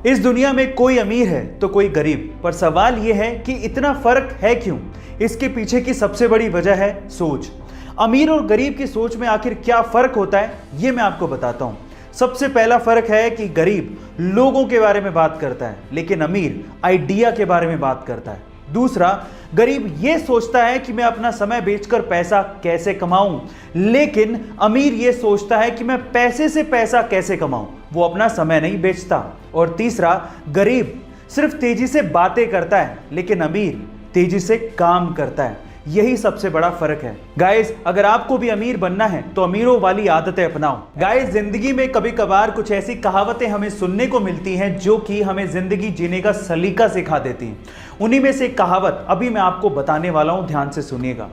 इस दुनिया में कोई अमीर है तो कोई गरीब, पर सवाल यह है कि इतना फर्क है क्यों? इसके पीछे की सबसे बड़ी वजह है सोच। अमीर और गरीब की सोच में आखिर क्या फर्क होता है, ये मैं आपको बताता हूं। सबसे पहला फर्क है कि गरीब लोगों के बारे में बात करता है, लेकिन अमीर आइडिया के बारे में बात करता है। दूसरा, गरीब यह सोचता है कि मैं अपना समय बेचकर पैसा कैसे कमाऊं, लेकिन अमीर यह सोचता है कि मैं पैसे से पैसा कैसे कमाऊं, वो अपना समय नहीं बेचता। और तीसरा, गरीब सिर्फ तेजी से बातें करता है, लेकिन अमीर तेजी से काम करता है। यही सबसे बड़ा फर्क है। गाइस, अगर आपको भी अमीर बनना है तो अमीरों वाली आदतें अपनाओ। गाइस, जिंदगी में कभी कभार कुछ ऐसी कहावतें हमें सुनने को मिलती हैं जो कि हमें जिंदगी जीने का सलीका सिखा देती हैं। उन्हीं में से एक कहावत अभी मैं आपको बताने वाला हूं, ध्यान से सुनिएगा।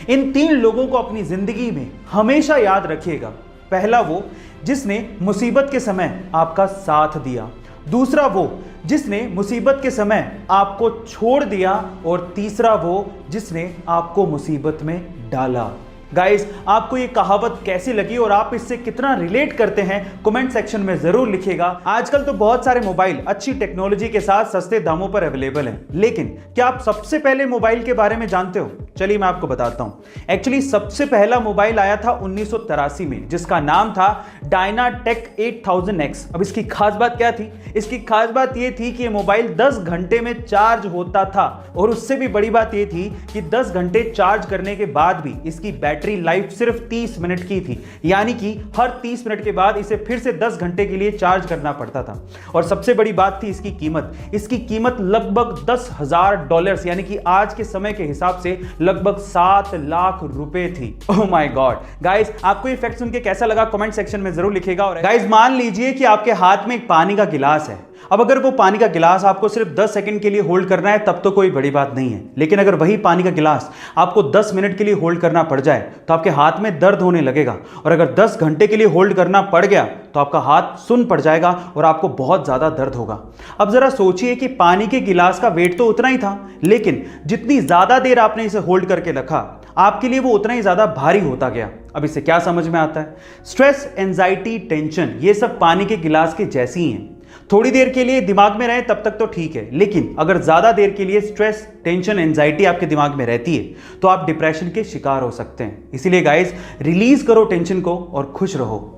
इन 3 लोगों को अपनी जिंदगी में हमेशा याद रखिएगा। पहला, वो जिसने मुसीबत के समय आपका साथ दिया। दूसरा, वो जिसने मुसीबत के समय आपको छोड़ दिया। और तीसरा, वो जिसने आपको मुसीबत में डाला। गाइस, आपको ये कहावत कैसी लगी और आप इससे कितना रिलेट करते हैं, कमेंट सेक्शन में जरूर लिखिएगा। आजकल तो बहुत सारे मोबाइल अच्छी टेक्नोलॉजी के साथ सस्ते दामों पर अवेलेबल हैं, लेकिन क्या आप सबसे पहले मोबाइल के बारे में जानते हो? चलिए मैं आपको बताता हूं। एक्चुअली सबसे पहला मोबाइल आया था 1983 में, जिसका नाम था डायनाटेक 8000X। अब इसकी खास बात क्या थी? इसकी खास बात यह थी कि ये मोबाइल 10 घंटे में चार्ज होता था, और उससे भी बड़ी बात यह थी कि 10 घंटे चार्ज करने के बाद भी इसकी बैटरी लाइफ सिर्फ 30 मिनट की थी, यानी कि हर 30 मिनट के बाद इसे फिर से 10 घंटे के लिए चार्ज करना पड़ता था। और सबसे बड़ी बात थी इसकी कीमत। इसकी कीमत लगभग $10,000, यानी कि आज के समय के हिसाब से लगभग 7 लाख रुपए थी। Oh my God. गाइस, आपको ये फैक्ट सुन के कैसा लगा कमेंट सेक्शन में जरूर लिखिएगा। और गाइस, मान लीजिए कि आपके हाथ में एक पानी का गिलास है। अब अगर वो पानी का गिलास आपको सिर्फ 10 सेकंड के लिए होल्ड करना है तब तो कोई बड़ी बात नहीं है, लेकिन अगर वही पानी का गिलास आपको 10 मिनट के लिए होल्ड करना पड़ जाए तो आपके हाथ में दर्द होने लगेगा। और अगर 10 घंटे के लिए होल्ड करना पड़ गया तो आपका हाथ सुन्न पड़ जाएगा और आपको बहुत ज्यादा दर्द होगा। अब जरा सोचिए कि पानी के गिलास का वेट तो उतना ही था, लेकिन जितनी ज्यादा देर आपने इसे होल्ड करके रखा, आपके लिए वो उतना ही ज्यादा भारी होता गया। अब इससे क्या समझ में आता है? स्ट्रेस, एंजाइटी, टेंशन, ये सब पानी के गिलास के जैसी ही हैं। थोड़ी देर के लिए दिमाग में रहे तब तक तो ठीक है, लेकिन अगर ज्यादा देर के लिए स्ट्रेस, टेंशन, एंजाइटी आपके दिमाग में रहती है तो आप डिप्रेशन के शिकार हो सकते हैं। इसीलिए गाइस, रिलीज करो टेंशन को और खुश रहो।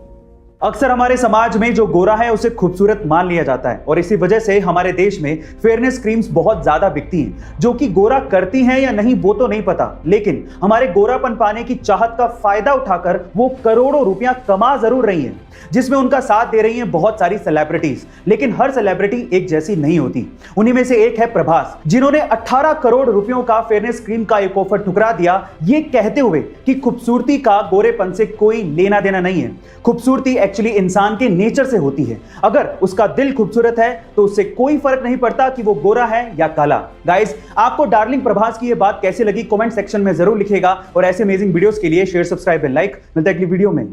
अक्सर हमारे समाज में जो गोरा है उसे खूबसूरत मान लिया जाता है, और इसी वजह से हमारे देश में फेयरनेस क्रीम्स बहुत ज्यादा बिकती हैं, जो कि गोरा करती हैं या नहीं वो तो नहीं पता, लेकिन हमारे गोरापन पाने की चाहत का फायदा उठाकर वो करोड़ों रुपया कमा जरूर रही हैं, जिसमें उनका साथ दे रही हैं बहुत सारी सेलिब्रिटीज। लेकिन हर सेलिब्रिटी एक जैसी नहीं होती। उन्हीं में से एक है प्रभास, जिन्होंने 18 करोड़ रुपयों का फेयरनेस क्रीम का एक ऑफर ठुकरा दिया, ये कहते हुए कि खूबसूरती का गोरेपन से कोई लेना देना नहीं है। खूबसूरती एक्चुअली इंसान के नेचर से होती है। अगर उसका दिल खूबसूरत है तो उससे कोई फर्क नहीं पड़ता कि वो गोरा है या काला। गाइस, आपको डार्लिंग प्रभास की ये बात कैसी लगी कमेंट सेक्शन में जरूर लिखिएगा। और ऐसे अमेजिंग वीडियोस के लिए शेयर, सब्सक्राइब एंड लाइक। मिलते हैं अगली वीडियो में।